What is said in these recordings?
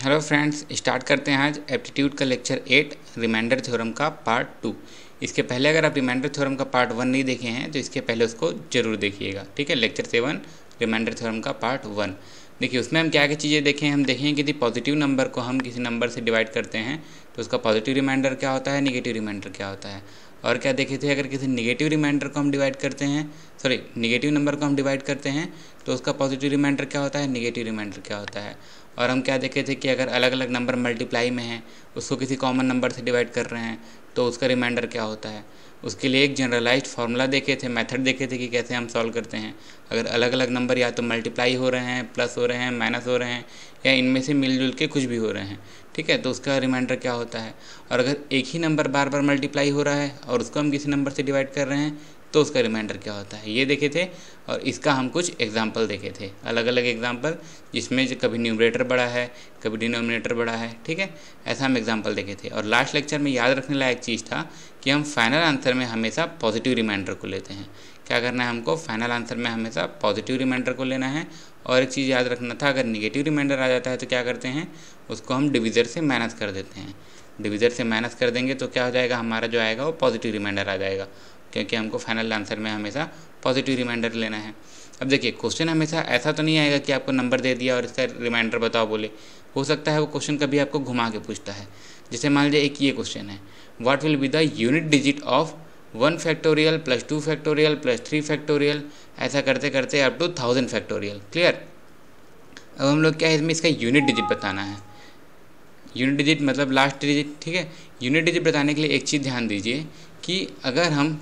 Hello friends, start करते हैं आज एप्टीट्यूड का लेक्चर 8 रिमाइंडर थ्योरम का पार्ट 2। इसके पहले अगर आप रिमाइंडर थ्योरम का पार्ट 1 नहीं देखे हैं तो इसके पहले उसको जरूर देखिएगा। ठीक है, लेक्चर 7 रिमाइंडर थ्योरम का पार्ट 1। देखिए उसमें हम क्या क्या चीज़ें देखें। हम देखें कि यदि पॉजिटिव नंबर को हम किसी नंबर से डिवाइड करते हैं तो उसका पॉजिटिव रिमाइंडर क्या होता है, निगेटिव रिमाइंडर क्या होता है। और क्या देखे थे, अगर किसी निगेटिव रिमाइंडर को हम डिवाइड करते हैं, निगेटिव नंबर को हम डिवाइड करते हैं तो उसका पॉजिटिव रिमाइंडर क्या होता है, निगेटिव रिमाइंडर क्या होता है। और हम क्या देखे थे कि अगर अलग अलग नंबर मल्टीप्लाई में हैं, उसको किसी कॉमन नंबर से डिवाइड कर रहे हैं तो उसका रिमाइंडर क्या होता है। उसके लिए एक जनरलाइज्ड फार्मूला देखे थे, मेथड देखे थे कि कैसे हम सॉल्व करते हैं। अगर अलग अलग नंबर या तो मल्टीप्लाई हो रहे हैं, प्लस हो रहे हैं, माइनस हो रहे हैं, या इनमें से मिलजुल के कुछ भी हो रहे हैं, ठीक है, तो उसका रिमाइंडर क्या होता है। और अगर एक ही नंबर बार बार मल्टीप्लाई हो रहा है और उसको हम किसी नंबर से डिवाइड कर रहे हैं तो उसका रिमाइंडर क्या होता है, ये देखे थे। और इसका हम कुछ एग्जाम्पल देखे थे, अलग अलग एग्जाम्पल, जिसमें कभी न्यूमरेटर बड़ा है, कभी डिनोमिनेटर बड़ा है। ठीक है, ऐसा हम एग्जाम्पल देखे थे। और लास्ट लेक्चर में याद रखने लायक चीज़ था कि हम फाइनल आंसर में हमेशा पॉजिटिव रिमाइंडर को लेते हैं। क्या करना है हमको, फाइनल आंसर में हमेशा पॉजिटिव रिमाइंडर को लेना है। और एक चीज़ याद रखना था, अगर निगेटिव रिमाइंडर आ जाता है तो क्या करते हैं, उसको हम डिविज़र से माइनस कर देते हैं। डिविज़र से माइनस कर देंगे तो क्या हो जाएगा, हमारा जो आएगा वो पॉजिटिव रिमाइंडर आ जाएगा, क्योंकि हमको फाइनल आंसर में हमेशा पॉजिटिव रिमाइंडर लेना है। अब देखिए क्वेश्चन हमेशा ऐसा तो नहीं आएगा कि आपको नंबर दे दिया और इसका रिमाइंडर बताओ बोले। हो सकता है वो क्वेश्चन कभी आपको घुमा के पूछता है। जैसे मान लीजिए एक ये क्वेश्चन है, what will be the unit digit of 1 factorial plus 2 factorial plus 3 factorial, ऐसा करते करते अप टू 1000 फैक्टोरियल। क्लियर। अब हम लोग क्या है, इसमें इसका यूनिट डिजिट बताना है। यूनिट डिजिट मतलब लास्ट डिजिट। ठीक है, यूनिट डिजिट बताने के लिए एक चीज़ ध्यान दीजिए कि अगर हम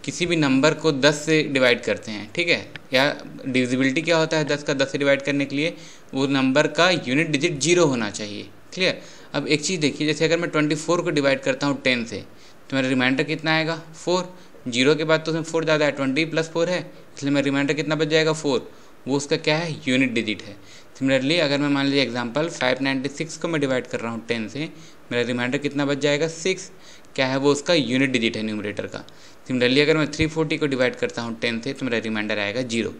किसी भी नंबर को 10 से डिवाइड करते हैं, ठीक है, या डिविजिबिलिटी क्या होता है 10 का 10 से डिवाइड करने के लिए, वो नंबर का यूनिट डिजिट 0 होना चाहिए। क्लियर। अब एक चीज़ देखिए, जैसे अगर मैं 24 को डिवाइड करता हूँ 10 से तो मेरा रिमाइंडर कितना आएगा, 4। 0 के बाद तो उसमें 4 ज़्यादा है, 20 प्लस 4 है, इसलिए मेरा रिमाइंडर कितना बच जाएगा, 4। वो उसका क्या है, यूनिट डिजिट है। सिमिलरली अगर मैं मान लीजिए एग्जांपल 596 को मैं डिवाइड कर रहा हूँ 10 से, मेरा रिमाइंडर कितना बच जाएगा, 6। क्या है, वो उसका यूनिट डिजिट है न्यूमरेटर का। सिमिलरली अगर मैं 340 को डिवाइड करता हूँ 10 से तो मेरा रिमाइंडर आएगा 0।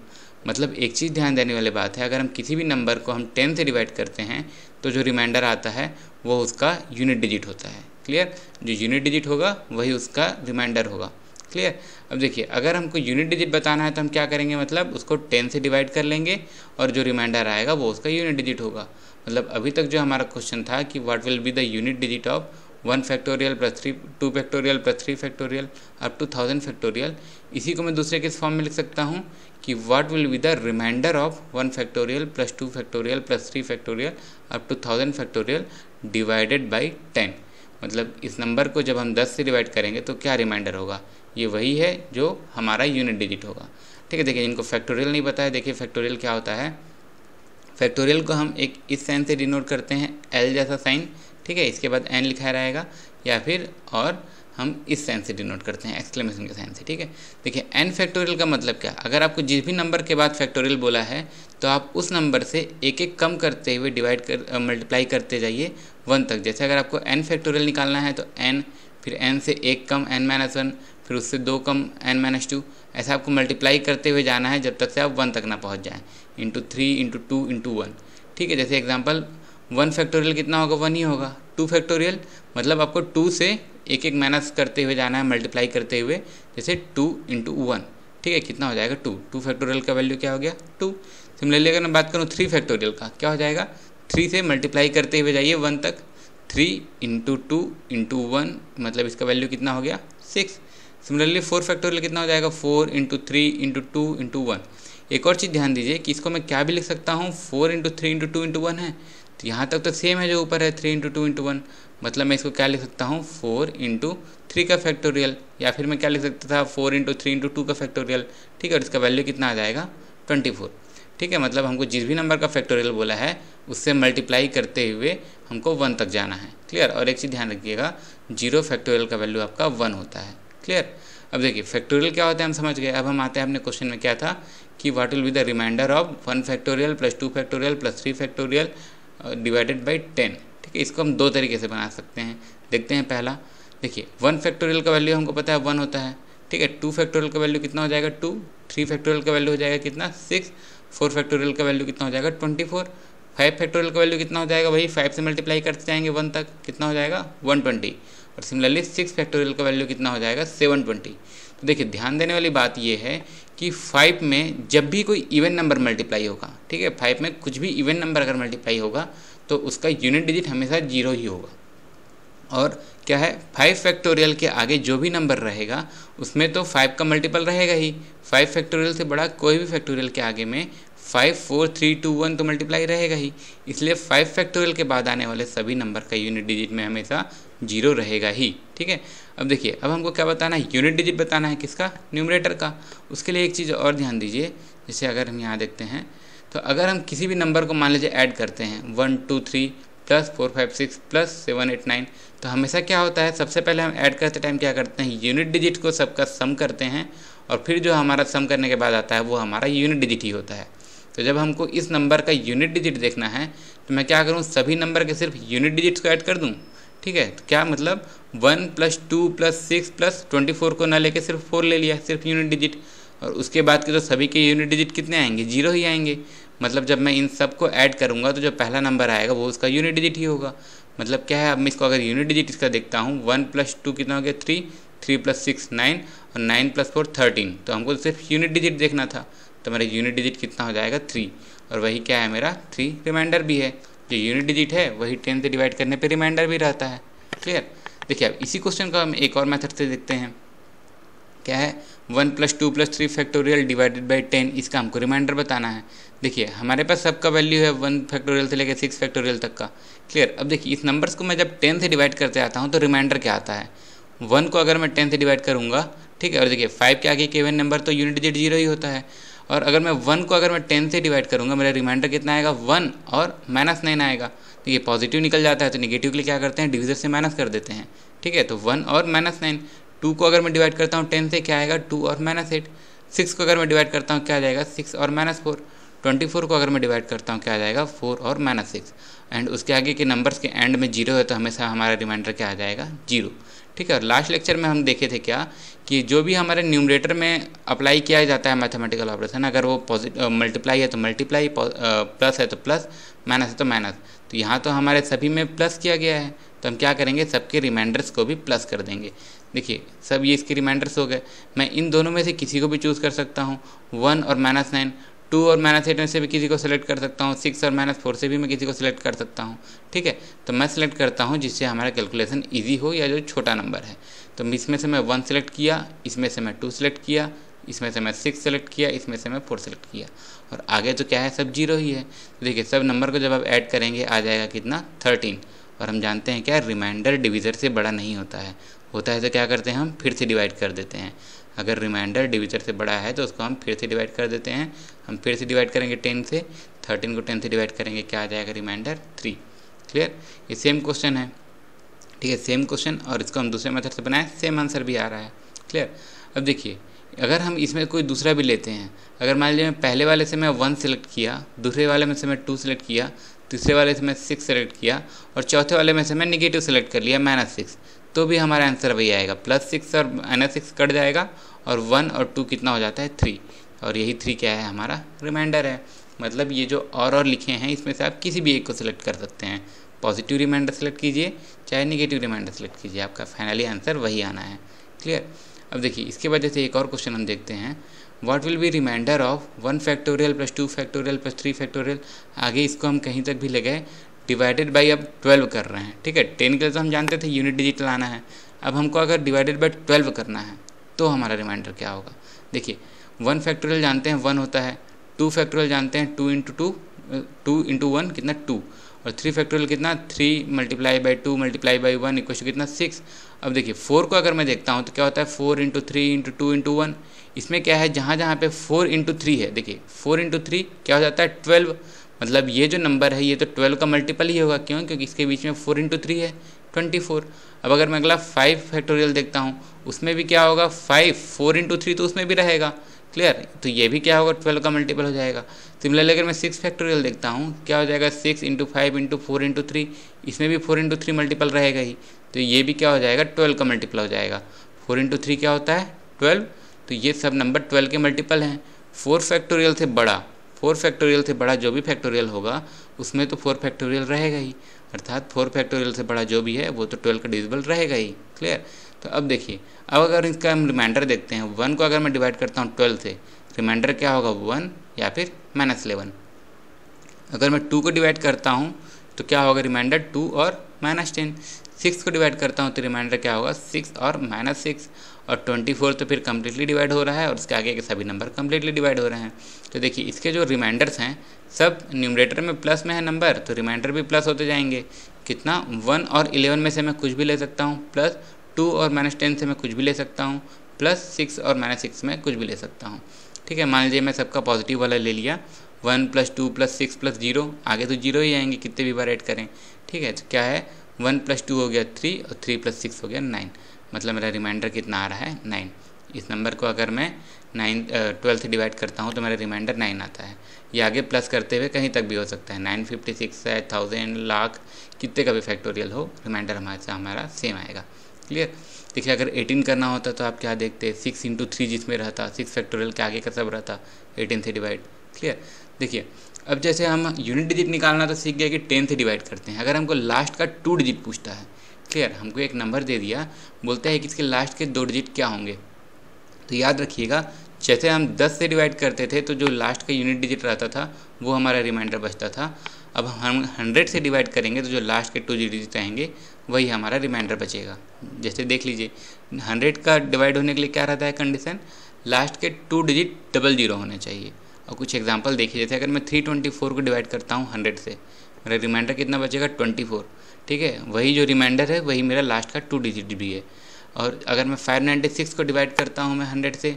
मतलब एक चीज़ ध्यान देने वाली बात है, अगर हम किसी भी नंबर को हम 10 से डिवाइड करते हैं तो जो रिमाइंडर आता है वो उसका यूनिट डिजिट होता है। क्लियर। जो यूनिट डिजिट होगा वही उसका रिमाइंडर होगा। क्लियर। अब देखिए अगर हमको यूनिट डिजिट बताना है तो हम क्या करेंगे, मतलब उसको 10 से डिवाइड कर लेंगे और जो रिमाइंडर आएगा वो उसका यूनिट डिजिट होगा। मतलब अभी तक जो हमारा क्वेश्चन था कि what will be the unit digit of 1 factorial plus 2 factorial plus 3 factorial up to 1000 factorial, इसी को मैं दूसरे के फॉर्म में लिख सकता हूँ कि what will be the remainder of 1 factorial plus 2 factorial plus 3 factorial up to 1000 factorial divided by 10। मतलब इस नंबर को जब हम 10 से डिवाइड करेंगे तो क्या रिमाइंडर होगा, ये वही है जो हमारा यूनिट डिजिट होगा। ठीक है। देखिए इनको फैक्टोरियल नहीं पता है, देखिए फैक्टोरियल क्या होता है। फैक्टोरियल को हम एक इस साइन से डिनोट करते हैं, एल जैसा साइन। ठीक है, इसके बाद एन लिखा रहेगा, या फिर और हम इस साइन से डिनोट करते हैं, एक्सक्लेमेशन के साइन से। ठीक है। देखिए एन फैक्टोरियल का मतलब क्या, अगर आपको जिस भी नंबर के बाद फैक्टोरियल बोला है तो आप उस नंबर से एक एक कम करते हुए डिवाइड कर मल्टीप्लाई करते जाइए 1 तक। जैसे अगर आपको एन फैक्टोरियल निकालना है तो एन, फिर एन से एक कम n-1, फिर उससे 2 कम n-2, ऐसा आपको मल्टीप्लाई करते हुए जाना है जब तक से आप 1 तक ना पहुंच जाएं, इंटू 3 इंटू 2 इंटू 1। ठीक है। जैसे एग्जांपल 1 फैक्टोरियल कितना होगा, 1 ही होगा। 2 फैक्टोरियल मतलब आपको 2 से एक एक माइनस करते हुए जाना है, मल्टीप्लाई करते हुए, जैसे 2 इंटू 1। ठीक है, कितना हो जाएगा, 2 फैक्टोरियल का वैल्यू क्या हो गया, 2। सिमिलरली अगर मैं बात करूँ 3 फैक्टोरियल का, क्या हो जाएगा, 3 से मल्टीप्लाई करते हुए जाइए 1 तक, 3 इंटू 2 इंटू 1, मतलब इसका वैल्यू कितना हो गया, 6। सिमिलरली 4 फैक्टोरियल कितना हो जाएगा, 4 इंटू 3 इंटू 2 इंटू 1। एक और चीज़ ध्यान दीजिए कि इसको मैं क्या भी लिख सकता हूँ, 4 इंटू 3 इंटू 2 इंटू 1 है, तो यहाँ तक तो सेम है जो ऊपर है 3 इंटू 2 इंटू 1। मतलब मैं इसको क्या लिख सकता हूँ, 4 इंटू 3 का फैक्टोरियल, या फिर मैं क्या लिख सकता था, 4 इंटू 3 इंटू 2 का फैक्टोरियल। ठीक है, और इसका वैल्यू कितना आ जाएगा, 24। ठीक है, मतलब हमको जिस भी नंबर का फैक्टोरियल बोला है उससे मल्टीप्लाई करते हुए हमको 1 तक जाना है। क्लियर। और एक चीज़ ध्यान रखिएगा, 0 फैक्टोरियल का वैल्यू आपका 1 होता है। क्लियर। अब देखिए फैक्टोरियल क्या होता है हम समझ गए। अब हम आते हैं अपने क्वेश्चन में, क्या था कि what will be the remainder of 1 factorial plus 2 factorial plus 3 factorial divided by 10। ठीक है, इसको हम 2 तरीके से बना सकते हैं। देखते हैं पहला, देखिए 1 फैक्टोरियल का वैल्यू हमको पता है 1 होता है। ठीक है, 2 फैक्टोरियल का वैल्यू कितना हो जाएगा, 2। 3 फैक्टोरियल का वैल्यू हो जाएगा कितना, 6। 4 फैक्टोरियल का वैल्यू कितना हो जाएगा, 24। 5 फैक्टोरियल का वैल्यू कितना हो जाएगा, वही 5 से मल्टीप्लाई करते जाएंगे 1 तक, कितना हो जाएगा 120। और सिमिलरली 6 फैक्टोरियल का वैल्यू कितना हो जाएगा 720। तो देखिए ध्यान देने वाली बात ये है कि 5 में जब भी कोई इवन नंबर मल्टीप्लाई होगा, ठीक है, 5 में कुछ भी इवन नंबर अगर मल्टीप्लाई होगा तो उसका यूनिट डिजिट हमेशा 0 ही होगा। और क्या है, 5 फैक्टोरियल के आगे जो भी नंबर रहेगा उसमें तो 5 का मल्टीपल रहेगा ही। 5 फैक्टोरियल से बड़ा कोई भी फैक्टोरियल के आगे में 5, 4, 3, 2, 1 तो मल्टीप्लाई रहेगा ही। इसलिए 5 फैक्टोरियल के बाद आने वाले सभी नंबर का यूनिट डिजिट में हमेशा 0 रहेगा ही। ठीक है, अब देखिए अब हमको क्या बताना है, यूनिट डिजिट बताना है, किसका, न्यूमरेटर का। उसके लिए एक चीज़ और ध्यान दीजिए, जैसे अगर हम यहाँ देखते हैं तो अगर हम किसी भी नंबर को मान लीजिए ऐड करते हैं 1, 2, 3 प्लस 4, 5, 6 प्लस 7, 8, 9, तो हमेशा क्या होता है, सबसे पहले हम ऐड करते टाइम क्या करते हैं, यूनिट डिजिट को सबका सम करते हैं और फिर जो हमारा सम करने के बाद आता है वो हमारा यूनिट डिजिट ही होता है। तो जब हमको इस नंबर का यूनिट डिजिट देखना है तो मैं क्या करूँ, सभी नंबर के सिर्फ यूनिट डिजिट्स को ऐड कर दूँ। ठीक है, तो क्या मतलब 1 + 2 + 6 + 24 को ना लेके सिर्फ 4 ले लिया, सिर्फ यूनिट डिजिट। और उसके बाद के तो सभी के यूनिट डिजिट कितने आएंगे, 0 ही आएंगे। मतलब जब मैं इन सब को ऐड करूँगा तो जो पहला नंबर आएगा वो उसका यूनिट डिजिट ही होगा। मतलब क्या है, अब मैं इसको अगर यूनिट डिजिट इसका देखता हूँ, 1 + 2 कितना हो गया 3, 3 + 6 9 और 9 + 4 13। तो हमको सिर्फ यूनिट डिजिट देखना था, तो मेरा यूनिट डिजिट कितना हो जाएगा 3। और वही क्या है, मेरा 3 रिमाइंडर भी है। जो यूनिट डिजिट है वही 10 से डिवाइड करने पे रिमाइंडर भी रहता है। क्लियर। देखिए अब इसी क्वेश्चन को हम एक और मेथड से देखते हैं। क्या है, 1 + 2 + 3 फैक्टोरियल डिवाइडेड बाई 10, इसका हमको रिमाइंडर बताना है। देखिए हमारे पास सबका वैल्यू है 1 फैक्टोरियल से लेकर 6 फैक्टोरियल तक का। क्लियर। अब देखिए इस नंबर्स को मैं जब 10 से डिवाइड करते आता हूँ तो रिमाइंडर क्या आता है, 1 को अगर मैं 10 से डिवाइड करूँगा, ठीक है, और देखिए 5 के आगे के इवन नंबर तो यूनिट डिजिट 0 ही होता है। और अगर मैं 1 को अगर मैं 10 से डिवाइड करूँगा, मेरा रिमाइंडर कितना आएगा 1 और -9 आएगा। तो ये पॉजिटिव निकल जाता है, तो निगेटिव के लिए क्या करते हैं, डिविजर से माइनस कर देते हैं। ठीक है, तो 1 और -9। 2 को अगर मैं डिवाइड करता हूँ 10 से, क्या आएगा 2 और -8। 6 को अगर मैं डिवाइड करता हूँ क्या आ जाएगा 6 और -4। 24 को अगर मैं डिवाइड करता हूँ क्या आ जाएगा 4 और -6। एंड उसके आगे के नंबर्स के एंड में 0 है तो हमेशा हमारा रिमाइंडर क्या आ जाएगा 0। ठीक है, और लास्ट लेक्चर में हम देखे थे क्या कि जो भी हमारे न्यूमरेटर में अप्लाई किया जाता है मैथमेटिकल ऑपरेशन, अगर वो मल्टीप्लाई है तो मल्टीप्लाई, प्लस है तो प्लस, माइनस है तो माइनस। तो यहाँ तो हमारे सभी में प्लस किया गया है, तो हम क्या करेंगे, सबके रिमाइंडर्स को भी प्लस कर देंगे। देखिए सब ये इसके रिमाइंडर्स हो गए। मैं इन दोनों में से किसी को भी चूज़ कर सकता हूँ, 1 और -9, 2 और -8 में से भी किसी को सिलेक्ट कर सकता हूँ, 6 और -4 से भी मैं किसी को सिलेक्ट कर सकता हूँ। ठीक है, तो मैं सिलेक्ट करता हूँ जिससे हमारा कैलकुलेशन ईजी हो, या जो छोटा नंबर है। तो इसमें से मैं 1 सेलेक्ट किया, इसमें से मैं 2 सेलेक्ट किया, इसमें से मैं 6 सेलेक्ट किया, इसमें से मैं 4 सेलेक्ट किया, और आगे तो क्या है सब 0 ही है। तो देखिए सब नंबर को जब आप ऐड करेंगे आ जाएगा कितना 13। और हम जानते हैं क्या, रिमाइंडर डिविज़र से बड़ा नहीं होता है, होता है तो क्या करते हैं हम फिर से डिवाइड कर देते हैं। अगर रिमाइंडर डिविज़र से बड़ा है तो उसको हम फिर से डिवाइड कर देते हैं। हम फिर से डिवाइड करेंगे 10 से, 13 को 10 से डिवाइड करेंगे क्या आ जाएगा रिमाइंडर 3। क्लियर। ये सेम क्वेश्चन है, ठीक है, सेम क्वेश्चन, और इसको हम दूसरे मेथड से बनाए, सेम आंसर भी आ रहा है। क्लियर। अब देखिए अगर हम इसमें कोई दूसरा भी लेते हैं, अगर मान लीजिए मैं पहले वाले से मैं 1 सेलेक्ट किया, दूसरे वाले में से मैं 2 सेलेक्ट किया, तीसरे वाले से मैं 6 सेलेक्ट किया, और चौथे वाले में से मैं निगेटिव सेलेक्ट कर लिया -6, तो भी हमारा आंसर वही आएगा, +6 और -6 कट जाएगा, और 1 और 2 कितना हो जाता है 3, और यही 3 क्या है हमारा रिमाइंडर है। मतलब ये जो और लिखे हैं इसमें से आप किसी भी एक को सिलेक्ट कर सकते हैं। पॉजिटिव रिमाइंडर सेलेक्ट कीजिए चाहे निगेटिव रिमाइंडर सेलेक्ट कीजिए, आपका फाइनली आंसर वही आना है। क्लियर। अब देखिए इसके वजह से एक और क्वेश्चन हम देखते हैं, what will be remainder of 1 factorial + 2 factorial + 3 factorial. आगे इसको हम कहीं तक भी ले गए, डिवाइडेड बाई अब 12 कर रहे हैं। ठीक है, 10 के लिए तो हम जानते थे यूनिट डिजिट लाना है, अब हमको अगर डिवाइडेड बाई 12 करना है तो हमारा रिमाइंडर क्या होगा। देखिए 1 फैक्टोरियल जानते हैं 1 होता है, 2 फैक्टोरियल जानते हैं 2 × 1 कितना 2, और 3 फैक्टोरियल कितना 3 × 2 × 1 = कितना 6। अब देखिए 4 को अगर मैं देखता हूँ तो क्या होता है 4 × 3 × 2 × 1। इसमें क्या है, जहाँ जहाँ पे 4 × 3 है, देखिए 4 × 3 क्या हो जाता है 12। मतलब ये जो नंबर है ये तो 12 का मल्टीपल ही होगा, क्यों, क्योंकि इसके बीच में 4 × 3 है 24। अब अगर मैं अगला 5 फैक्टोरियल देखता हूँ, उसमें भी क्या होगा 5, 4 × 3 तो उसमें भी रहेगा। क्लियर, तो ये भी क्या होगा 12 का मल्टीपल हो जाएगा। सिमिलरली अगर मैं 6 फैक्टोरियल देखता हूँ, क्या हो जाएगा 6 × 5 × 4 × 3, इसमें भी 4 × 3 मल्टीपल रहेगा ही, तो ये भी क्या हो जाएगा 12 का मल्टीपल हो जाएगा। 4 × 3 क्या होता है 12, तो ये सब नंबर 12 के मल्टीपल हैं। 4 फैक्टोरियल से बड़ा जो भी फैक्टोरियल होगा उसमें तो 4 फैक्टोरियल रहेगा ही, अर्थात 4 फैक्टोरियल से बड़ा जो भी है वो तो 12 का डिविजिबल रहेगा ही। क्लियर। तो अब देखिए, अब अगर इसका हम रिमाइंडर देखते हैं, 1 को अगर मैं डिवाइड करता हूँ 12 से, रिमाइंडर क्या होगा 1 या फिर -11। अगर मैं 2 को डिवाइड करता हूँ तो क्या होगा रिमाइंडर 2 और -10। 6 को डिवाइड करता हूँ तो रिमाइंडर क्या होगा 6 और -6। और 24 तो फिर कम्प्लीटली डिवाइड हो रहा है और उसके आगे के सभी नंबर कम्प्लीटली डिवाइड हो रहे हैं। तो देखिए इसके जो रिमाइंडर्स हैं सब न्यूमरेटर में प्लस में है नंबर, तो रिमाइंडर भी प्लस होते जाएंगे। कितना 1 और 11 में से मैं कुछ भी ले सकता हूँ, प्लस 2 और -10 से मैं कुछ भी ले सकता हूँ, प्लस 6 और -6 में कुछ भी ले सकता हूँ। ठीक है, मान लीजिए मैं सबका पॉजिटिव वाला ले लिया, 1 + 2 + 6 + 0, आगे तो 0 ही आएंगे कितने भी बार ऐड करें। ठीक है, तो क्या है 1 + 2 हो गया 3 और 3 + 6 हो गया 9, मतलब मेरा रिमाइंडर कितना आ रहा है 9। इस नंबर को अगर मैं 12 से डिवाइड करता हूँ तो मेरा रिमाइंडर 9 आता है। ये आगे प्लस करते हुए कहीं तक भी हो सकता है, 956 है, 1000, लाख, कितने का भी फैक्टोरियल हो, रिमाइंडर हमारा सेम आएगा। क्लियर। देखिए अगर 18 करना होता तो आप क्या देखते, 6 × 3 जिसमें रहता, 6 फैक्टोरियल के आगे का सब रहता, 18 से डिवाइड। क्लियर। देखिए अब जैसे हम यूनिट डिजिट निकालना तो सीख गए कि 10 से डिवाइड करते हैं। अगर हमको लास्ट का 2 डिजिट पूछता है, क्लियर, हमको एक नंबर दे दिया, बोलता है कि इसके लास्ट के 2 डिजिट क्या होंगे, तो याद रखिएगा जैसे हम 10 से डिवाइड करते थे तो जो लास्ट का यूनिट डिजिट रहता था वो हमारा रिमाइंडर बचता था। अब हम 100 से डिवाइड करेंगे तो जो लास्ट के 2 डिजिट रहेंगे वही हमारा रिमाइंडर बचेगा। जैसे देख लीजिए 100 का डिवाइड होने के लिए क्या रहता है कंडीशन, लास्ट के 2 डिजिट 00 होने चाहिए। और कुछ एग्जांपल देखिए, जैसे अगर मैं 324 को डिवाइड करता हूँ 100 से, मेरा रिमाइंडर कितना बचेगा 24। ठीक है, वही जो रिमाइंडर है वही मेरा लास्ट का 2 डिजिट भी है। और अगर मैं 596 को डिवाइड करता हूँ मैं 100 से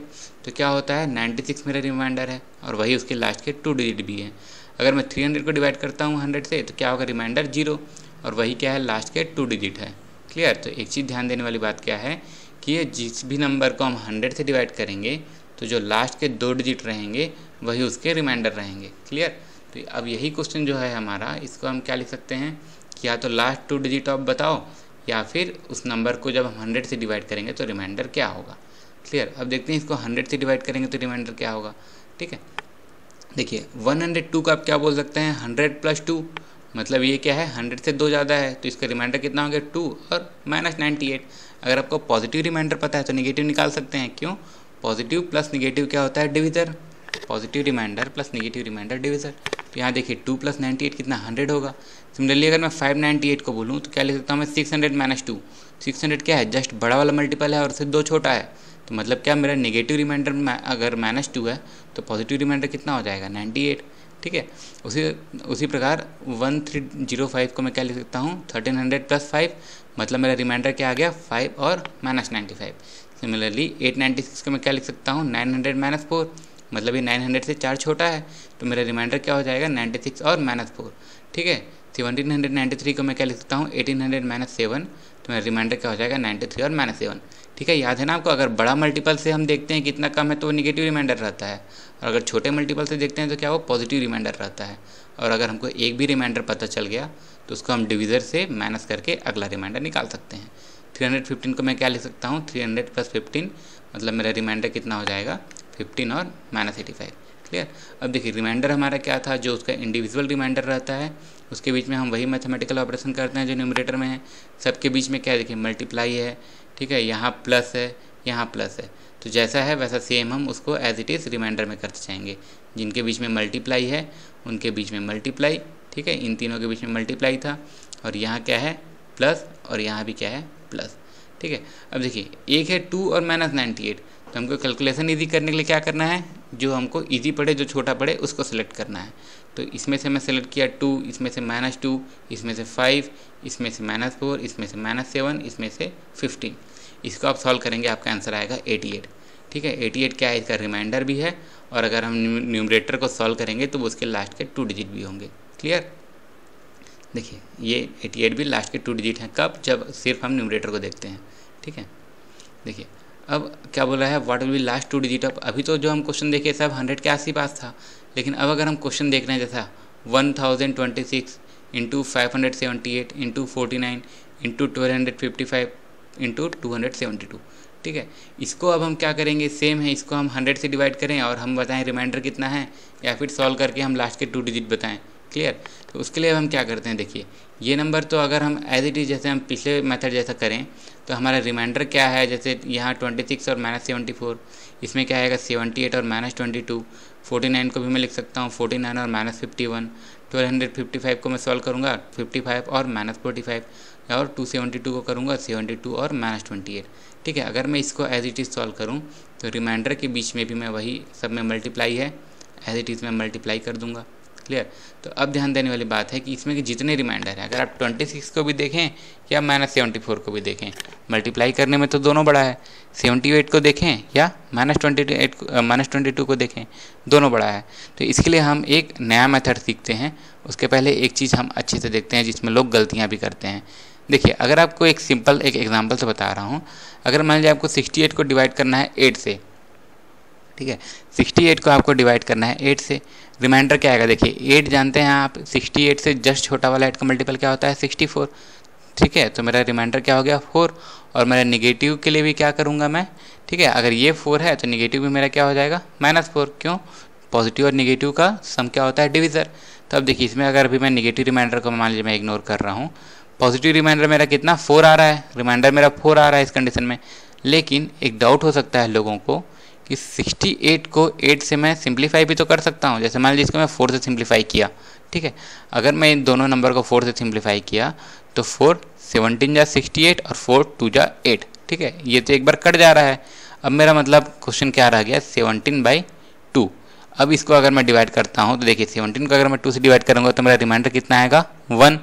तो क्या होता है 96 मेरा रिमाइंडर है और वही उसके लास्ट के 2 डिजिट भी है। अगर मैं 300 को डिवाइड करता हूँ 100 से तो क्या होगा रिमाइंडर 0 और वही क्या है लास्ट के 2 डिजिट है। क्लियर। तो एक चीज़ ध्यान देने वाली बात क्या है कि ये जिस भी नंबर को हम 100 से डिवाइड करेंगे तो जो लास्ट के 2 डिजिट रहेंगे वही उसके रिमाइंडर रहेंगे। क्लियर। तो अब यही क्वेश्चन जो है हमारा, इसको हम क्या लिख सकते हैं कि या तो लास्ट 2 डिजिट ऑफ बताओ या फिर उस नंबर को जब हम 100 से डिवाइड करेंगे तो रिमाइंडर क्या होगा। क्लियर। अब देखते हैं इसको 100 से डिवाइड करेंगे तो रिमाइंडर क्या होगा। ठीक है, देखिए 102 का आप क्या बोल सकते हैं 100 + 2, मतलब ये क्या है 100 से 2 ज़्यादा है तो इसका रिमाइंडर कितना हो गया 2 और -98। अगर आपको पॉजिटिव रिमाइंडर पता है तो निगेटिव निकाल सकते हैं। क्यों, पॉजिटिव प्लस निगेटिव क्या होता है divisor, positive remainder plus negative remainder divisor. तो यहाँ देखिए 2 + 98 कितना 100 होगा। सिमिलरली अगर मैं 598 को बोलूँ तो क्या लिख सकता हूँ मैं 600 - 2। 600 क्या है जस्ट बड़ा वाला मल्टीपल है और उससे 2 छोटा है, तो मतलब क्या मेरा नेगेटिव रिमाइंडर अगर -2 है तो पॉजिटिव रिमाइंडर कितना हो जाएगा 98। ठीक है, उसी प्रकार 1305 को मैं क्या लिख सकता हूँ 1300 + 5, मतलब मेरा रिमाइंडर क्या आ गया 5 और -95। सिमिलरली 896 को मैं क्या लिख सकता हूँ 900 - 4, मतलब ये 900 से 4 छोटा है तो मेरा रिमाइंडर क्या हो जाएगा 96 और -4। ठीक है, 1793 को मैं क्या लिख सकता हूँ 1800 - 7, तो मेरा रिमाइंडर क्या हो जाएगा 93 और -7। ठीक है, याद है ना आपको, अगर बड़ा मल्टीपल से हम देखते हैं कितना कम है तो वो निगेटिव रिमाइंडर रहता है और अगर छोटे मल्टीपल से देखते हैं तो क्या वो पॉजिटिव रिमाइंडर रहता है। और अगर हमको एक भी रिमाइंडर पता चल गया तो उसको हम डिविज़र से माइनस करके अगला रिमाइंडर निकाल सकते हैं। 315 को मैं क्या लिख सकता हूँ 300 + 15, मतलब मेरा रिमाइंडर कितना हो जाएगा 15 और -85। क्लियर। अब देखिए रिमाइंडर हमारा क्या था, जो उसका इंडिविजुअल रिमाइंडर रहता है उसके बीच में हम वही मैथमेटिकल ऑपरेशन करते हैं जो न्यूमरेटर में है। सबके बीच में क्या है देखिए मल्टीप्लाई है, ठीक है, यहाँ प्लस है, यहाँ प्लस है, तो जैसा है वैसा सेम हम उसको एज इट इज़ रिमाइंडर में करते जाएंगे। जिनके बीच में मल्टीप्लाई है उनके बीच में मल्टीप्लाई, ठीक है, इन तीनों के बीच में मल्टीप्लाई था और यहाँ क्या है प्लस और यहाँ भी क्या है प्लस। ठीक है, अब देखिए एक है 2 और -98, तो हमको कैलकुलेशन इजी करने के लिए क्या करना है, जो हमको इजी पड़े जो छोटा पड़े उसको सेलेक्ट करना है। तो इसमें से मैं सेलेक्ट किया 2, इसमें से -2, इसमें से 5, इसमें से -4, इसमें से -7, इसमें से 15। इसको आप सॉल्व करेंगे आपका आंसर आएगा 88। ठीक है, 88 क्या है इसका रिमाइंडर भी है और अगर हम न्यूमरेटर को सॉल्व करेंगे तो उसके लास्ट के 2 डिजिट भी होंगे। क्लियर। देखिए ये 88 भी लास्ट के 2 डिजिट हैं, कब, जब सिर्फ हम न्यूमरेटर को देखते हैं। ठीक है, देखिए अब क्या बोला है what will B last 2 digit of, अभी तो जो हम क्वेश्चन देखे सब 100 के आस पास था, लेकिन अब अगर हम क्वेश्चन देख रहे हैं जैसा 1026 × 578 × 49 × 1255 × 272। ठीक है, इसको अब हम क्या करेंगे, सेम है, इसको हम 100 से डिवाइड करें और हम बताएं रिमाइंडर कितना है या फिर सॉल्व करके हम लास्ट के 2 डिजिट बताएं। क्लियर। तो उसके लिए अब हम क्या करते हैं, देखिए ये नंबर तो अगर हम एज इट इज़ जैसे हम पिछले मेथड जैसा करें तो हमारा रिमाइंडर क्या है, जैसे यहाँ 26 और -74, इसमें क्या आएगा 78 और -22, 49 को भी मैं लिख सकता हूँ 49 और -51, 1255 को मैं सॉल्व करूँगा 55 और -45, और 272 को करूँगा 72 और -28। ठीक है, अगर मैं इसको एज इट इज़ सॉल्व करूँ तो रिमाइंडर के बीच में भी मैं वही सब में मल्टीप्लाई है, एज इट इज़ में मल्टीप्लाई कर दूंगा। क्लियर। तो अब ध्यान देने वाली बात है कि इसमें कि जितने रिमाइंडर है, अगर आप 26 को भी देखें या -74 को भी देखें, मल्टीप्लाई करने में तो दोनों बड़ा है। 78 को देखें या -22 को देखें, दोनों बड़ा है। तो इसके लिए हम एक नया मेथड सीखते हैं। उसके पहले एक चीज़ हम अच्छे से देखते हैं जिसमें लोग गलतियाँ भी करते हैं। देखिए, अगर आपको एक सिंपल एक एग्जांपल से बता रहा हूँ, अगर मान लीजिए आपको 68 को डिवाइड करना है 8 से, ठीक है, 68 को आपको डिवाइड करना है 8 से, रिमाइंडर क्या आएगा, देखिए 8 जानते हैं आप, 68 से जस्ट छोटा वाला 8 का मल्टीपल क्या होता है 64, ठीक है। तो मेरा रिमाइंडर क्या हो गया 4, और मेरा निगेटिव के लिए भी क्या करूँगा मैं, ठीक है, अगर ये 4 है तो निगेटिव भी मेरा क्या हो जाएगा -4, क्यों, पॉजिटिव और निगेटिव का सम क्या होता है डिविज़र। तो अब देखिए इसमें अगर अभी मैं निगेटिव रिमाइंडर को मान लीजिए मैं इग्नोर कर रहा हूँ, पॉजिटिव रिमाइंडर मेरा कितना 4 आ रहा है, रिमाइंडर मेरा 4 आ रहा है इस कंडीशन में। लेकिन एक डाउट हो सकता है लोगों को कि 68 को 8 से मैं सिंप्लीफाई भी तो कर सकता हूँ। जैसे मान लीजिए इसको मैं 4 से सिंप्लीफाई किया, ठीक है, अगर मैं इन दोनों नंबर को 4 से सिंप्लीफाई किया तो 4 17 जा 68 और 4 2 जा 8, ठीक है, ये तो एक बार कट जा रहा है। अब मेरा मतलब क्वेश्चन क्या रह गया 17/2। अब इसको अगर मैं डिवाइड करता हूँ तो देखिए 17 को अगर मैं 2 से डिवाइड करूँगा तो मेरा रिमाइंडर कितना आएगा 1,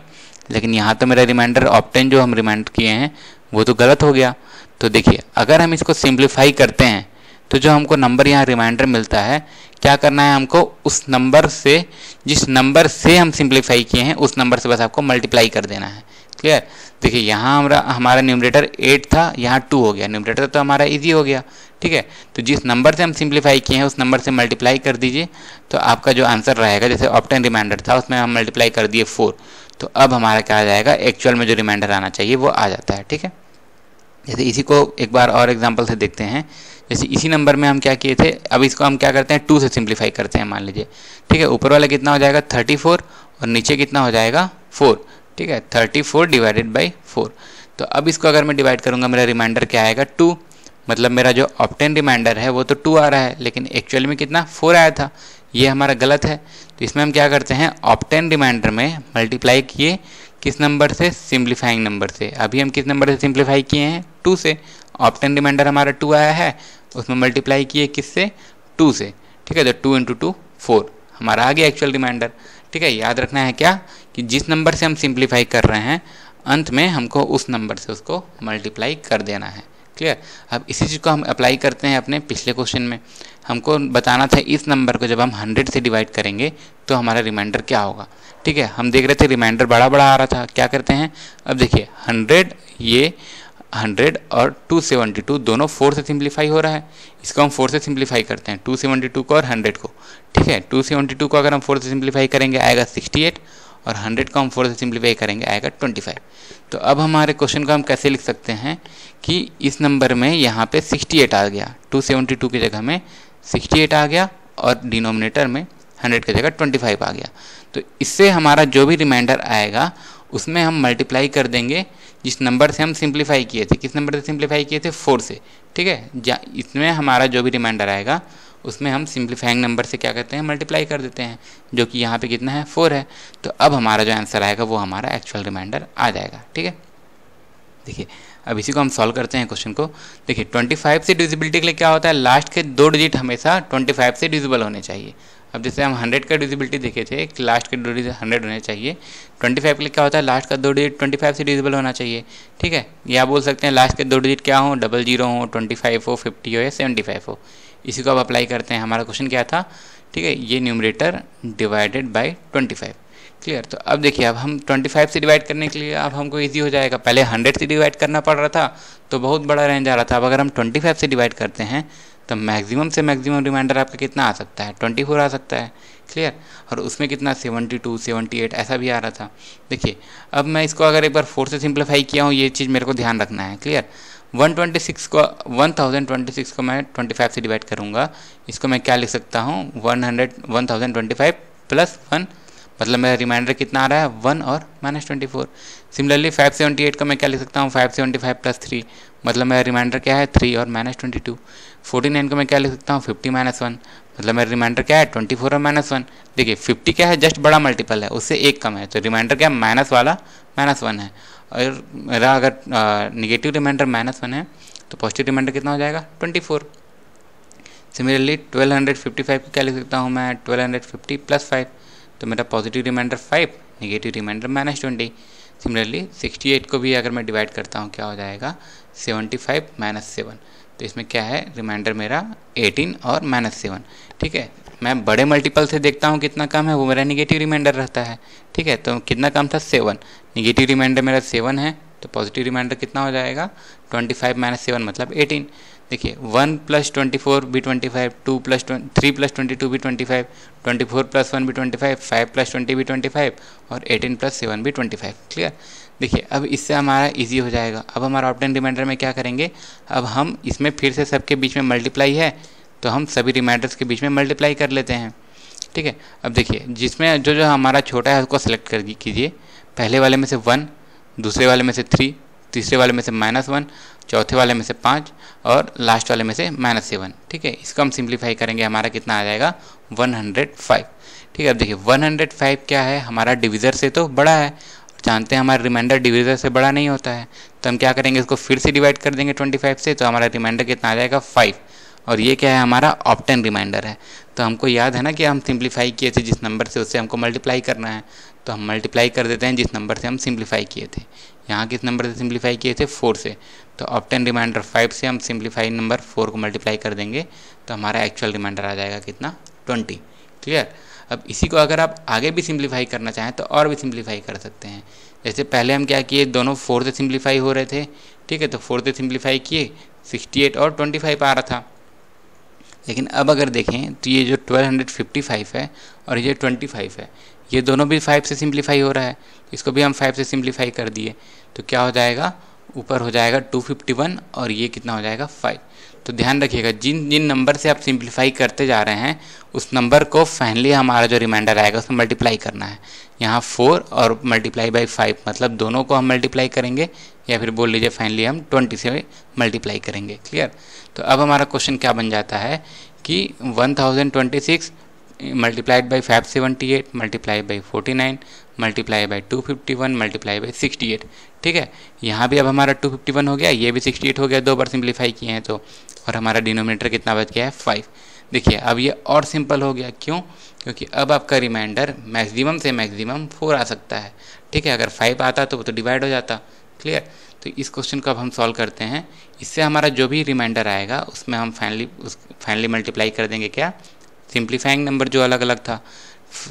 लेकिन यहाँ तो मेरा रिमाइंडर ऑप्टेन जो हम रिमाइंडर किए हैं वो तो गलत हो गया। तो देखिए अगर हम इसको सिंप्लीफाई करते हैं तो जो हमको नंबर यहाँ रिमाइंडर मिलता है, क्या करना है हमको, उस नंबर से, जिस नंबर से हम सिंप्लीफाई किए हैं उस नंबर से बस आपको मल्टीप्लाई कर देना है। क्लियर। देखिए यहाँ हमारा न्यूमरेटर 8 था, यहाँ 2 हो गया, न्यूमरेटर तो हमारा इजी हो गया, ठीक है। तो जिस नंबर से हम सिंप्लीफाई किए हैं उस नंबर से मल्टीप्लाई कर दीजिए, तो आपका जो आंसर रहेगा, जैसे ऑप्टेन रिमाइंडर था उसमें हम मल्टीप्लाई कर दिए 4, तो अब हमारा क्या आ जाएगा, एक्चुअल में जो रिमाइंडर आना चाहिए वो आ जाता है, ठीक है। जैसे इसी को एक बार और एग्जांपल से देखते हैं। जैसे इसी नंबर में हम क्या किए थे, अब इसको हम क्या करते हैं 2 से सिंप्लीफाई करते हैं मान लीजिए, ठीक है। ऊपर वाला कितना हो जाएगा 34 और नीचे कितना हो जाएगा 4, ठीक है, 34 डिवाइडेड बाई 4। तो अब इसको अगर मैं डिवाइड करूँगा मेरा रिमाइंडर क्या आएगा 2, मतलब मेरा जो ऑप्टेन रिमाइंडर है वो तो 2 आ रहा है, लेकिन एक्चुअल में कितना 4 आया था, ये हमारा गलत है। तो इसमें हम क्या करते हैं, ऑप्टेन रिमाइंडर में मल्टीप्लाई किए किस नंबर से, सिंप्लीफाइंग नंबर से। अभी हम किस नंबर से सिंप्लीफाई किए हैं 2 से, ऑप्टेन रिमाइंडर हमारा 2 आया है, उसमें मल्टीप्लाई किए किससे 2 से, ठीक है। तो 2 × 2 4 हमारा आ गया एक्चुअल रिमाइंडर, ठीक है। याद रखना है क्या कि जिस नंबर से हम सिंप्लीफाई कर रहे हैं अंत में हमको उस नंबर से उसको मल्टीप्लाई कर देना है। क्लियर। अब इसी चीज़ को हम अप्लाई करते हैं अपने पिछले क्वेश्चन में। हमको बताना था इस नंबर को जब हम 100 से डिवाइड करेंगे तो हमारा रिमाइंडर क्या होगा, ठीक है। हम देख रहे थे रिमाइंडर बड़ा बड़ा आ रहा था, क्या करते हैं, अब देखिए 100, ये 100 और 272 दोनों 4 से सिंप्लीफाई हो रहा है, इसको हम 4 से सिंप्लीफाई करते हैं 272 को और 100 को, ठीक है। 272 को अगर हम 4 से सिंप्लीफाई करेंगे आएगा 68 और 100 को हम 4 से सिंप्लीफाई करेंगे आएगा 25। तो अब हमारे क्वेश्चन को हम कैसे लिख सकते हैं कि इस नंबर में यहाँ पे 68 आ गया, 272 की जगह में 68 आ गया और डिनोमिनेटर में 100 की जगह 25 आ गया। तो इससे हमारा जो भी रिमाइंडर आएगा उसमें हम मल्टीप्लाई कर देंगे जिस नंबर से हम सिंप्लीफाई किए थे। किस नंबर से सिंप्लीफाई किए थे 4 से, ठीक है। इसमें हमारा जो भी रिमाइंडर आएगा उसमें हम सिंप्लीफाइंग नंबर से क्या करते हैं मल्टीप्लाई कर देते हैं, जो कि यहाँ पे कितना है 4 है। तो अब हमारा जो आंसर आएगा वो हमारा एक्चुअल रिमाइंडर आ जाएगा, ठीक है। देखिए अब इसी को हम सॉल्व करते हैं क्वेश्चन को। देखिए 25 से डिविजिबिलिटी के लिए क्या होता है, लास्ट के 2 डिजिट हमेशा 25 से डिविजिबल होने चाहिए। अब जैसे हम 100 का डिविजिबिलिटी देखे थे कि लास्ट के 2 डिजिट 100 होने चाहिए, 25 के लिए क्या होता है लास्ट का 2 डिजिट 25 से डिविजिबल होना चाहिए, ठीक है। या बोल सकते हैं लास्ट के 2 डिजिट क्या हो, 00 हो, 25 हो, 50 हो या 75 हो। इसी को अब अप्लाई करते हैं। हमारा क्वेश्चन क्या था, ठीक है, ये न्यूमरेटर डिवाइडेड बाय 25। क्लियर। तो अब देखिए अब हम 25 से डिवाइड करने के लिए अब हमको इजी हो जाएगा। पहले 100 से डिवाइड करना पड़ रहा था तो बहुत बड़ा रेंज आ रहा था। अब अगर हम 25 से डिवाइड करते हैं तो मैक्सिमम से मैक्सिमम रिमाइंडर आपका कितना आ सकता है 24 आ सकता है। क्लियर। और उसमें कितना 72, 78 ऐसा भी आ रहा था। देखिए अब मैं इसको अगर एक बार 4 से सिंप्लीफाई किया हूँ, ये चीज़ मेरे को ध्यान रखना है। क्लियर। 1026 को मैं 25 से डिवाइड करूँगा, इसको मैं क्या लिख सकता हूँ 1025 + 1 मतलब मेरा रिमाइंडर कितना आ रहा है 1 और -24। सिमिलरली 578 का मैं क्या लिख सकता हूँ 575 + 3, मतलब मेरा रिमाइंडर क्या है 3 और -22। 49 को मैं क्या लिख सकता हूँ 50 - 1, मतलब मेरा रिमाइंडर क्या है 24 और -1। देखिए 50 क्या है जस्ट बड़ा मल्टीपल है, उससे एक कम है, तो रिमाइंडर क्या माइनस वाला -1 है। और मेरा अगर निगेटिव रिमाइंडर -1 है तो पॉजिटिव रिमाइंडर कितना हो जाएगा 24। सिमिलरली 1255 को क्या लिख सकता हूँ मैं 1250 + 5, तो मेरा positive remainder 5, negative remainder -20। Similarly 68 को भी अगर मैं डिवाइड करता हूँ क्या हो जाएगा 75 - 7, तो इसमें क्या है रिमाइंडर मेरा 18 और -7। ठीक है, मैं बड़े मल्टीपल से देखता हूँ कितना कम है वो मेरा निगेटिव रिमाइंडर रहता है। ठीक है, तो कितना कम था 7, निगेटिव रिमाइंडर मेरा 7 है, तो पॉजिटिव रिमाइंडर कितना हो जाएगा 25 - 7 मतलब 18। देखिए 1 + 24 भी 25, 2 + 3 + 22 भी 25, 24 + 1 भी 25, 5 + 20 भी 25 और 18 + 7 भी 25। क्लियर। देखिए अब इससे हमारा इजी हो जाएगा। अब हमारा ऑप्टेन रिमाइंडर में क्या करेंगे, अब हम इसमें फिर से सबके बीच में मल्टीप्लाई है तो हम सभी रिमाइंडर्स के बीच में मल्टीप्लाई कर लेते हैं। ठीक है, अब देखिए जिसमें जो जो हमारा छोटा है उसको सेलेक्ट कर कीजिए। पहले वाले में से 1, दूसरे वाले में से 3, तीसरे वाले में से -1, चौथे वाले में से 5 और लास्ट वाले में से -7। ठीक है, इसको हम सिंप्लीफाई करेंगे, हमारा कितना आ जाएगा 105। ठीक है, अब देखिए 105 क्या है हमारा डिविज़र से तो बड़ा है, जानते हैं हमारा रिमाइंडर डिविज़र से बड़ा नहीं होता है, तो हम क्या करेंगे इसको फिर से डिवाइड कर देंगे 25 से, तो हमारा रिमाइंडर कितना आ जाएगा 5। और ये क्या है हमारा ऑप्टेन रिमाइंडर है। तो हमको याद है ना कि हम सिंप्लीफाई किए थे जिस नंबर से, उससे हमको मल्टीप्लाई करना है, तो हम मल्टीप्लाई कर देते हैं जिस नंबर से हम सिंप्लीफाई किए थे। यहाँ किस नंबर से सिंप्लीफाई किए थे 4 से, तो ऑप्टेन रिमाइंडर 5 से हम सिंप्लीफाई नंबर 4 को मल्टीप्लाई कर देंगे तो हमारा एक्चुअल रिमाइंडर आ जाएगा कितना 20। क्लियर। अब इसी को अगर आप आगे भी सिंप्लीफाई करना चाहें तो और भी सिंप्लीफाई कर सकते हैं। जैसे पहले हम क्या किए, दोनों 4 से सिंप्लीफाई हो रहे थे। ठीक है, तो 4 से सिंप्लीफाई किए 68 और 25 आ रहा था। लेकिन अब अगर देखें तो ये जो 1255 है और ये 25 है, ये दोनों भी 5 से सिंप्लीफाई हो रहा है, इसको भी हम 5 से सिंप्लीफाई कर दिए तो क्या हो जाएगा, ऊपर हो जाएगा 251 और ये कितना हो जाएगा 5। तो ध्यान रखिएगा जिन जिन नंबर से आप सिंप्लीफाई करते जा रहे हैं उस नंबर को फाइनली हमारा जो रिमाइंडर आएगा उसमें मल्टीप्लाई करना है। यहाँ 4 और मल्टीप्लाई बाई 5 मतलब दोनों को हम मल्टीप्लाई करेंगे, या फिर बोल लीजिए फाइनली हम 20 से मल्टीप्लाई करेंगे। क्लियर। तो अब हमारा क्वेश्चन क्या बन जाता है कि 1026 multiplied by 578 multiply by 49 multiply by 251 multiply by 68। ठीक है, यहाँ भी अब हमारा 251 हो गया, ये भी 68 हो गया, 2 बार सिंप्लीफाई किए हैं तो, और हमारा डिनोमिनेटर कितना बच गया है 5। देखिए अब ये और सिंपल हो गया, क्यों, क्योंकि अब आपका रिमाइंडर मैक्सिमम से मैक्सिमम 4 आ सकता है। ठीक है, अगर 5 आता तो वो तो डिवाइड हो जाता। क्लियर। तो इस क्वेश्चन को अब हम सॉल्व करते हैं। इससे हमारा जो भी रिमाइंडर आएगा उसमें हम फाइनली मल्टीप्लाई कर देंगे क्या, सिंप्लीफाइंग नंबर जो अलग अलग था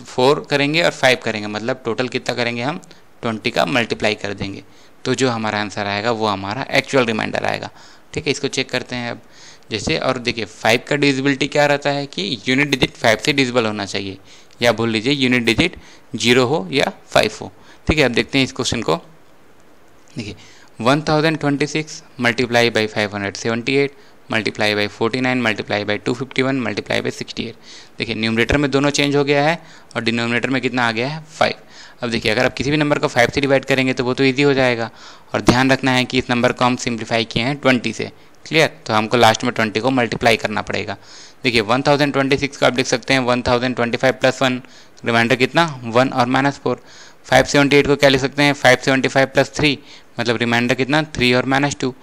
4 करेंगे और 5 करेंगे, मतलब टोटल कितना करेंगे हम 20 का मल्टीप्लाई कर देंगे, तो जो हमारा आंसर आएगा वो हमारा एक्चुअल रिमाइंडर आएगा। ठीक है, इसको चेक करते हैं अब जैसे, और देखिए 5 का डिविजिबिलिटी क्या रहता है कि यूनिट डिजिट 5 से डिविजिबल होना चाहिए, या बोल लीजिए यूनिट डिजिट 0 हो या 5 हो। ठीक है, अब देखते हैं इस क्वेश्चन को। देखिए 1026 multiply by 578 multiply by 49 multiply by 251 multiply by 68। देखिए न्यूमरेटर में दोनों चेंज हो गया है और डिनोमिनेटर में कितना आ गया है 5। अब देखिए अगर आप किसी भी नंबर को 5 से डिवाइड करेंगे तो वो तो ईजी हो जाएगा, और ध्यान रखना है कि इस नंबर को हम सिंप्लीफाई किए हैं 20 से। क्लियर। तो हमको लास्ट में 20 को मल्टीप्लाई करना पड़ेगा। देखिए 1026 को आप लिख सकते हैं 1025 + 1, रिमाइंडर कितना 1 और -4। 578 को क्या लिख सकते हैं 575 + 3, मतलब रिमाइंडर कितना 3 और -2।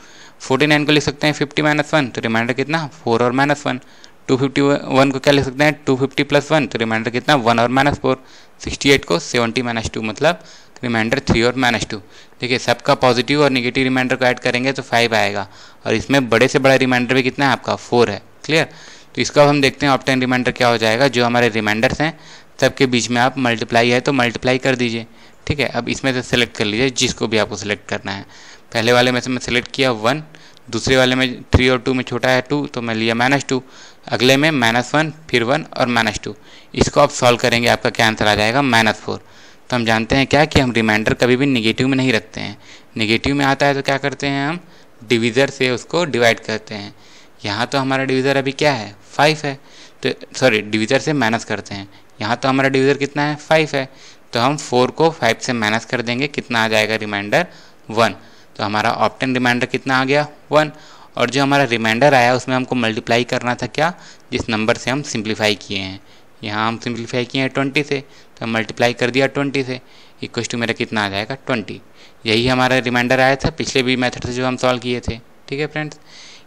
49 को लिख सकते हैं 50 - 1, तो रिमाइंडर कितना 4 और -1। 251 को क्या लिख सकते हैं 250 + 1, तो रिमाइंडर कितना 1 और -4। 68 को 70 - 2, मतलब रिमाइंडर 3 और -2। देखिए सबका पॉजिटिव और नेगेटिव रिमाइंडर को ऐड करेंगे तो 5 आएगा, और इसमें बड़े से बड़ा रिमाइंडर भी कितना है आपका 4 है। क्लियर। तो इसका हम देखते हैं ऑप्टेन रिमाइंडर क्या हो जाएगा। जो हमारे रिमाइंडर्स हैं सबके बीच में आप मल्टीप्लाई है तो मल्टीप्लाई कर दीजिए। ठीक है, अब इसमें से सेलेक्ट कर लीजिए जिसको भी आपको सेलेक्ट करना है। पहले वाले में से मैं सेलेक्ट किया 1, दूसरे वाले में 3 और 2 में छोटा है 2 तो मैं लिया -2, अगले में -1 फिर 1 और -2। इसको आप सॉल्व करेंगे, आपका क्या आंसर आ जाएगा -4। तो हम जानते हैं क्या कि हम रिमाइंडर कभी भी निगेटिव में नहीं रखते हैं। निगेटिव में आता है तो क्या करते हैं हम डिविज़र से उसको डिवाइड करते हैं। यहाँ तो हमारा डिविज़र अभी क्या है 5 है, तो सॉरी डिविज़र से माइनस करते हैं, यहाँ तो हमारा डिवीज़र कितना है 5 है, तो हम 4 को 5 से माइनस कर देंगे, कितना आ जाएगा रिमाइंडर 1। तो हमारा ऑप्टेन रिमाइंडर कितना आ गया 1। और जो हमारा रिमाइंडर आया उसमें हमको मल्टीप्लाई करना था क्या, जिस नंबर से हम सिंप्लीफाई किए हैं। यहाँ हम सिंप्लीफाई किए हैं 20 से, तो हम मल्टीप्लाई कर दिया 20 से, इक्वल टू मेरा कितना आ जाएगा 20। यही हमारा रिमाइंडर आया था पिछले भी मेथड से जो हम सॉल्व किए थे। ठीक है फ्रेंड्स,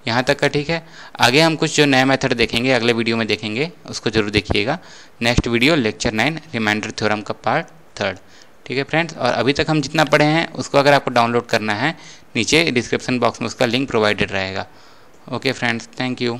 यहाँ तक का ठीक है। आगे हम कुछ जो नया मेथड देखेंगे अगले वीडियो में देखेंगे, उसको जरूर देखिएगा। Next video lecture 9 remainder theorem का पार्ट 3। ठीक है फ्रेंड्स, और अभी तक हम जितना पढ़े हैं उसको अगर आपको डाउनलोड करना है नीचे डिस्क्रिप्शन बॉक्स में उसका लिंक प्रोवाइडेड रहेगा। Okay friends, thank you.